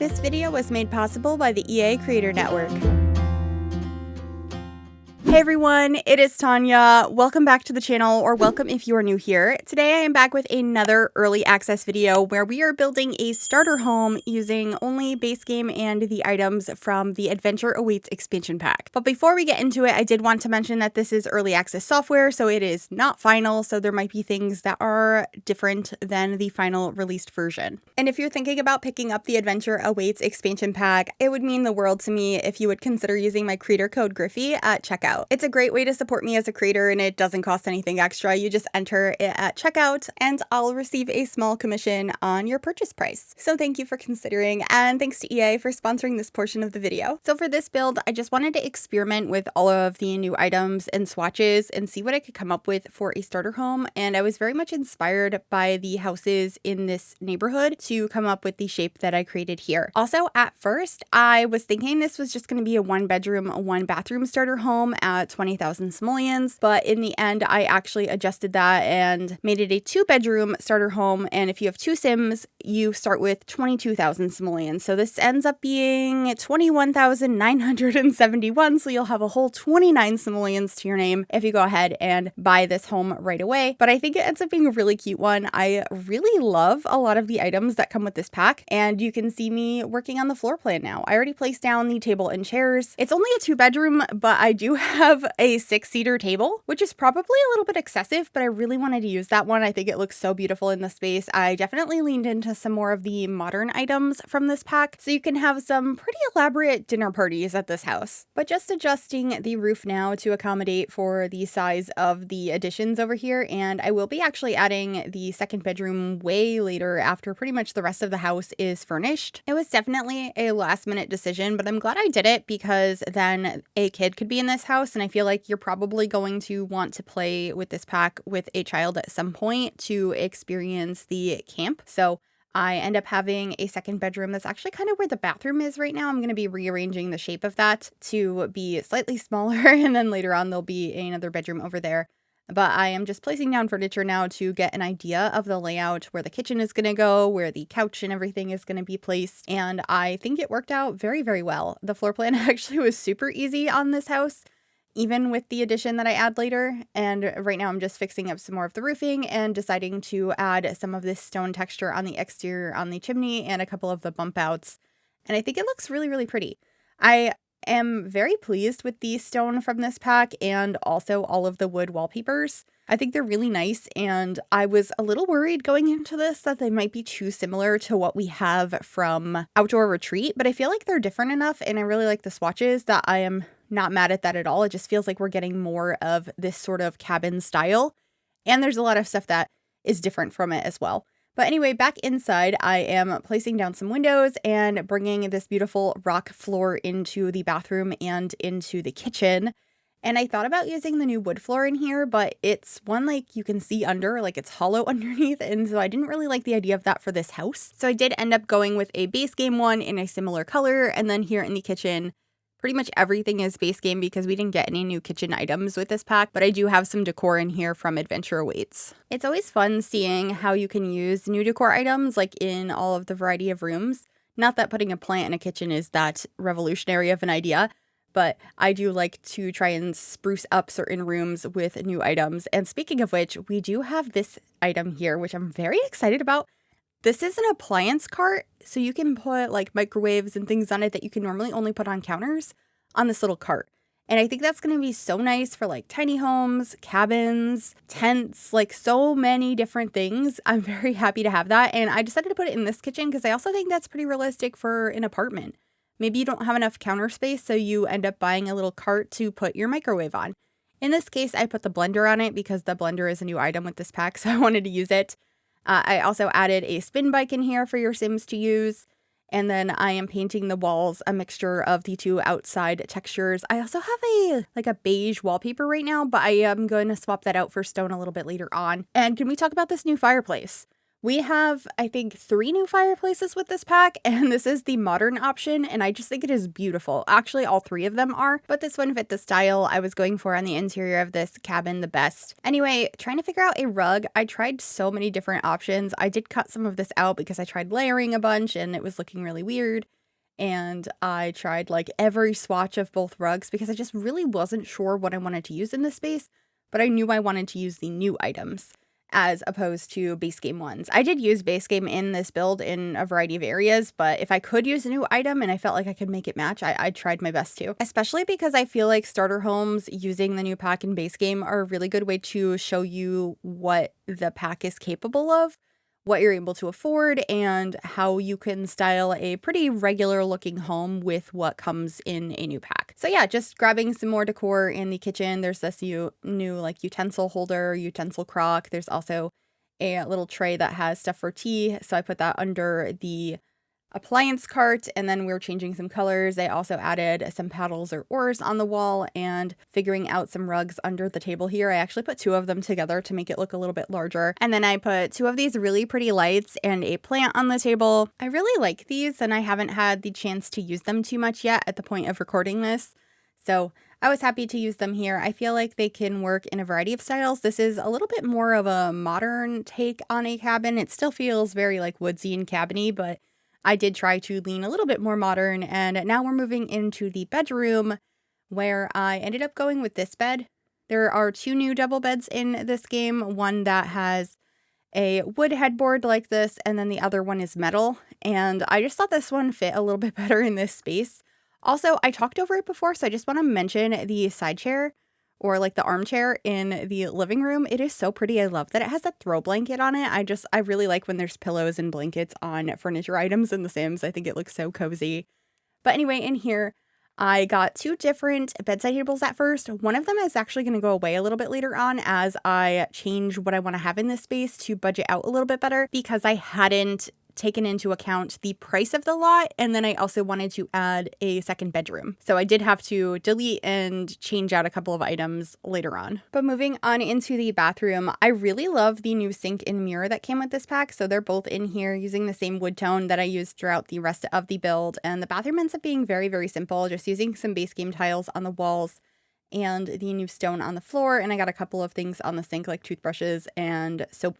This video was made possible by the EA Creator Network. Hey everyone, it is Tanya. Welcome back to the channel, or welcome if you are new here. Today I am back with another early access video where we are building a starter home using only base game and the items from the Adventure Awaits expansion pack. But before we get into it, I did want to mention that this is early access software, so it is not final, so there might be things that are different than the final released version. And if you're thinking about picking up the Adventure Awaits expansion pack, it would mean the world to me if you would consider using my creator code Gryphi at checkout. It's a great way to support me as a creator, and it doesn't cost anything extra. You just enter it at checkout and I'll receive a small commission on your purchase price. So thank you for considering, and thanks to EA for sponsoring this portion of the video. So for this build, I just wanted to experiment with all of the new items and swatches and see what I could come up with for a starter home. And I was very much inspired by the houses in this neighborhood to come up with the shape that I created here. Also, at first, I was thinking this was just going to be a 1-bedroom, 1-bathroom starter home at 20,000 simoleons, but in the end I actually adjusted that and made it a 2-bedroom starter home, and if you have 2 sims you start with 22,000 simoleons. So this ends up being 21,971, so you'll have a whole 29 simoleons to your name if you go ahead and buy this home right away. But I think it ends up being a really cute one. I really love a lot of the items that come with this pack, and you can see me working on the floor plan now. I already placed down the table and chairs. It's only a 2-bedroom, but I do have a 6-seater table, which is probably a little bit excessive, but I really wanted to use that one. I think it looks so beautiful in the space. I definitely leaned into some more of the modern items from this pack, so you can have some pretty elaborate dinner parties at this house. But just adjusting the roof now to accommodate for the size of the additions over here, and I will be actually adding the 2nd bedroom way later after pretty much the rest of the house is furnished. It was definitely a last-minute decision, but I'm glad I did it because then a kid could be in this house, and I feel like you're probably going to want to play with this pack with a child at some point to experience the camp. So I end up having a 2nd bedroom that's actually kind of where the bathroom is right now. I'm going to be rearranging the shape of that to be slightly smaller, and then later on there'll be another bedroom over there. But I am just placing down furniture now to get an idea of the layout, where the kitchen is going to go, where the couch and everything is going to be placed. And I think it worked out very, very well. The floor plan actually was super easy on this house, even with the addition that I add later. And right now I'm just fixing up some more of the roofing and deciding to add some of this stone texture on the exterior on the chimney and a couple of the bump outs. And I think it looks really, really pretty. I am very pleased with the stone from this pack and also all of the wood wallpapers. I think they're really nice, and I was a little worried going into this that they might be too similar to what we have from Outdoor Retreat, but I feel like they're different enough, and I really like the swatches that I am not mad at that at all. It just feels like we're getting more of this sort of cabin style, and there's a lot of stuff that is different from it as well. But anyway, back inside, I am placing down some windows and bringing this beautiful rock floor into the bathroom and into the kitchen. And I thought about using the new wood floor in here, but it's one like you can see under, like it's hollow underneath, and so I didn't really like the idea of that for this house. So I did end up going with a base game one in a similar color, and then here in the kitchen, pretty much everything is base game because we didn't get any new kitchen items with this pack, but I do have some decor in here from Adventure Awaits. It's always fun seeing how you can use new decor items like in all of the variety of rooms. Not that putting a plant in a kitchen is that revolutionary of an idea, but I do like to try and spruce up certain rooms with new items. And speaking of which, we do have this item here, which I'm very excited about. This is an appliance cart, so you can put like microwaves and things on it that you can normally only put on counters on this little cart. And I think that's going to be so nice for like tiny homes, cabins, tents, like so many different things. I'm very happy to have that. And I decided to put it in this kitchen because I also think that's pretty realistic for an apartment. Maybe you don't have enough counter space, so you end up buying a little cart to put your microwave on. In this case, I put the blender on it because the blender is a new item with this pack, so I wanted to use it. I also added a spin bike in here for your Sims to use. And then I am painting the walls a mixture of the 2 outside textures. I also have a beige wallpaper right now, but I am going to swap that out for stone a little bit later on. And can we talk about this new fireplace? We have, I think, 3 new fireplaces with this pack, and this is the modern option, and I just think it is beautiful. Actually, all 3 of them are, but this one fit the style I was going for on the interior of this cabin the best. Anyway, trying to figure out a rug, I tried so many different options. I did cut some of this out because I tried layering a bunch, and it was looking really weird. And I tried like every swatch of both rugs because I just really wasn't sure what I wanted to use in this space, but I knew I wanted to use the new items as opposed to base game ones. I did use base game in this build in a variety of areas, but if I could use a new item and I felt like I could make it match, I tried my best to. Especially because I feel like starter homes using the new pack in base game are a really good way to show you what the pack is capable of, what you're able to afford, and how you can style a pretty regular looking home with what comes in a new pack. So yeah, just grabbing some more decor in the kitchen. There's this new like utensil holder, utensil crock. There's also a little tray that has stuff for tea. So I put that under the appliance cart, and then we were changing some colors. I also added some paddles or oars on the wall and figuring out some rugs under the table here. I actually put 2 of them together to make it look a little bit larger. And then I put 2 of these really pretty lights and a plant on the table. I really like these, and I haven't had the chance to use them too much yet at the point of recording this. So I was happy to use them here. I feel like they can work in a variety of styles. This is a little bit more of a modern take on a cabin. It still feels very like woodsy and cabiny, but I did try to lean a little bit more modern, and now we're moving into the bedroom where I ended up going with this bed. There are 2 new double beds in this game, one that has a wood headboard like this, and then the other one is metal, and I just thought this one fit a little bit better in this space. Also, I talked over it before, so I just want to mention the side chair, or like the armchair in the living room. It is so pretty. I love that it has a throw blanket on it. I really like when there's pillows and blankets on furniture items in The Sims. I think it looks so cozy. But anyway, in here, I got 2 different bedside tables at first. One of them is actually going to go away a little bit later on as I change what I want to have in this space to budget out a little bit better, because I hadn't taken into account the price of the lot, and then I also wanted to add a second bedroom. So I did have to delete and change out a couple of items later on. But moving on into the bathroom, I really love the new sink and mirror that came with this pack. So they're both in here using the same wood tone that I used throughout the rest of the build, and the bathroom ends up being very, very simple, just using some base game tiles on the walls and the new stone on the floor, and I got a couple of things on the sink like toothbrushes and soap.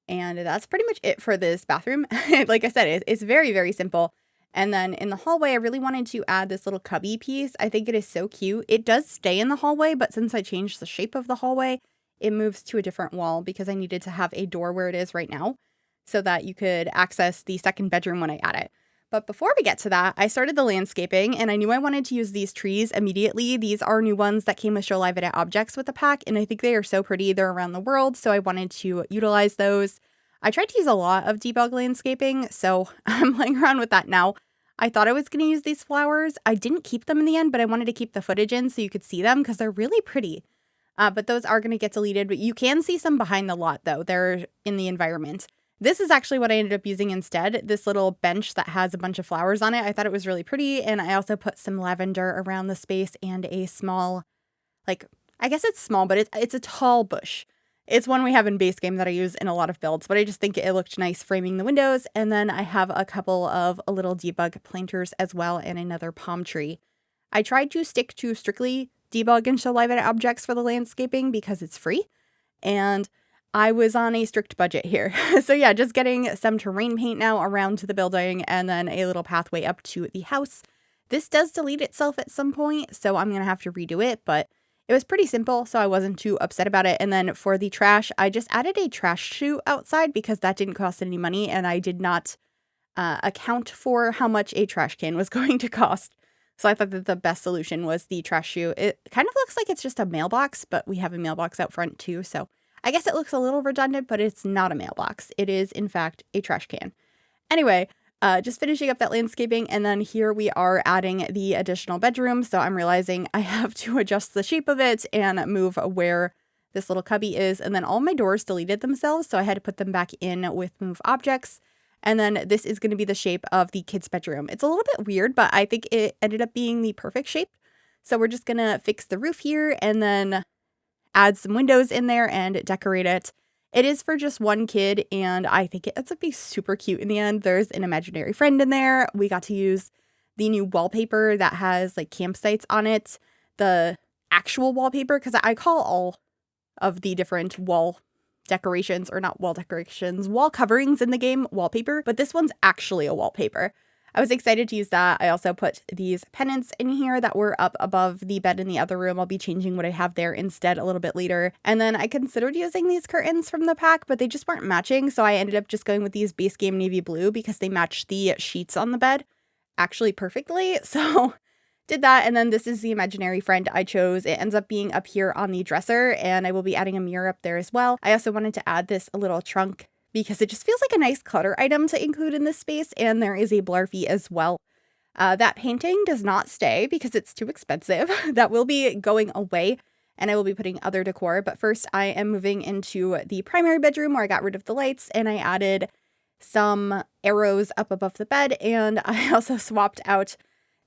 And that's pretty much it for this bathroom. Like I said, it's very, very simple. And then in the hallway, I really wanted to add this little cubby piece. I think it is so cute. It does stay in the hallway, but since I changed the shape of the hallway, it moves to a different wall because I needed to have a door where it is right now so that you could access the second bedroom when I add it. But before we get to that, I started the landscaping, and I knew I wanted to use these trees immediately. These are new ones that came with Show Live Edit objects with the pack, and I think they are so pretty. They're around the world, so I wanted to utilize those. I tried to use a lot of debug landscaping, so I'm playing around with that now. I thought I was going to use these flowers. I didn't keep them in the end, but I wanted to keep the footage in so you could see them because they're really pretty. But those are going to get deleted, but you can see some behind the lot, though. They're in the environment. This is actually what I ended up using instead, this little bench that has a bunch of flowers on it. I thought it was really pretty, and I also put some lavender around the space and a small, like, I guess it's small, but it's a tall bush. It's one we have in base game that I use in a lot of builds, but I just think it looked nice framing the windows. And then I have a couple of little debug planters as well and another palm tree. I tried to stick to strictly debug and show live edit objects for the landscaping because it's free, and I was on a strict budget here. So yeah, just getting some terrain paint now around the building and then a little pathway up to the house. This does delete itself at some point, so I'm going to have to redo it, but it was pretty simple, so I wasn't too upset about it. And then for the trash, I just added a trash chute outside because that didn't cost any money, and I did not account for how much a trash can was going to cost. So I thought that the best solution was the trash chute. It kind of looks like it's just a mailbox, but we have a mailbox out front too, so I guess it looks a little redundant, but it's not a mailbox. It is, in fact, a trash can. Anyway, just finishing up that landscaping, and then here we are adding the additional bedroom. So I'm realizing I have to adjust the shape of it and move where this little cubby is. And then all my doors deleted themselves, so I had to put them back in with move objects. And then this is going to be the shape of the kids' bedroom. It's a little bit weird, but I think it ended up being the perfect shape. So we're just going to fix the roof here and then add some windows in there and decorate it. It is for just one kid, and I think it ends up being super cute in the end. There's an imaginary friend in there. We got to use the new wallpaper that has like campsites on it, the actual wallpaper, because I call all of the different wall decorations, or not wall decorations, wall coverings in the game wallpaper, but this one's actually a wallpaper. I was excited to use that. I also put these pennants in here that were up above the bed in the other room. I'll be changing what I have there instead a little bit later. And then I considered using these curtains from the pack, but they just weren't matching. So I ended up just going with these base game navy blue because they match the sheets on the bed actually perfectly. So did that. And then this is the imaginary friend I chose. It ends up being up here on the dresser, and I will be adding a mirror up there as well. I also wanted to add this little trunk because it just feels like a nice clutter item to include in this space, and there is a Blarfy as well. That painting does not stay because it's too expensive. That will be going away, and I will be putting other decor, but first I am moving into the primary bedroom where I got rid of the lights, and I added some arrows up above the bed, and I also swapped out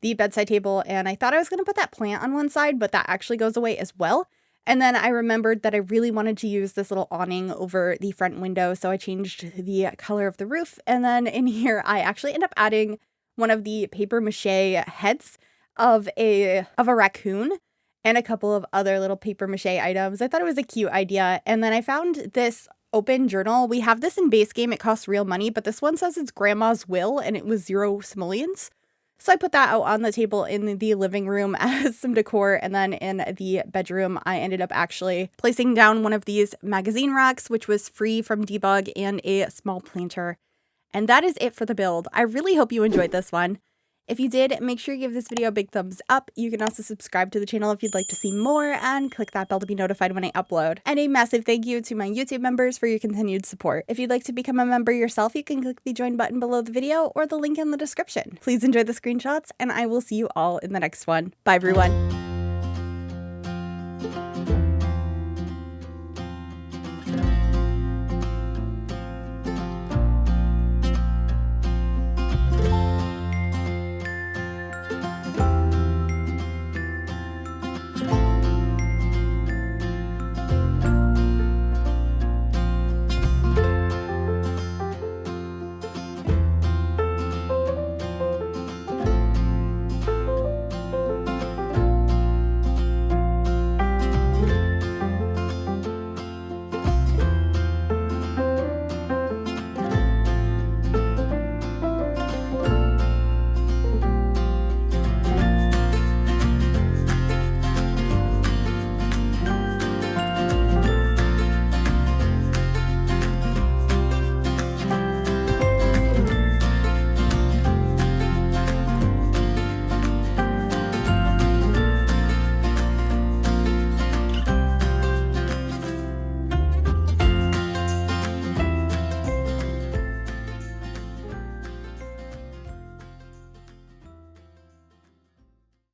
the bedside table, and I thought I was going to put that plant on one side, but that actually goes away as well. And then I remembered that I really wanted to use this little awning over the front window, so I changed the color of the roof. And then in here, I actually end up adding one of the paper mache heads of a raccoon and a couple of other little paper mache items. I thought it was a cute idea. And then I found this open journal. We have this in base game. It costs real money, but this one says it's grandma's will, and it was 0 simoleons. So I put that out on the table in the living room as some decor, and then in the bedroom, I ended up actually placing down one of these magazine racks, which was free from debug, and a small planter. And that is it for the build. I really hope you enjoyed this one. If you did, make sure you give this video a big thumbs up. You can also subscribe to the channel if you'd like to see more, and click that bell to be notified when I upload. And a massive thank you to my YouTube members for your continued support. If you'd like to become a member yourself, you can click the join button below the video or the link in the description. Please enjoy the screenshots, and I will see you all in the next one. Bye everyone.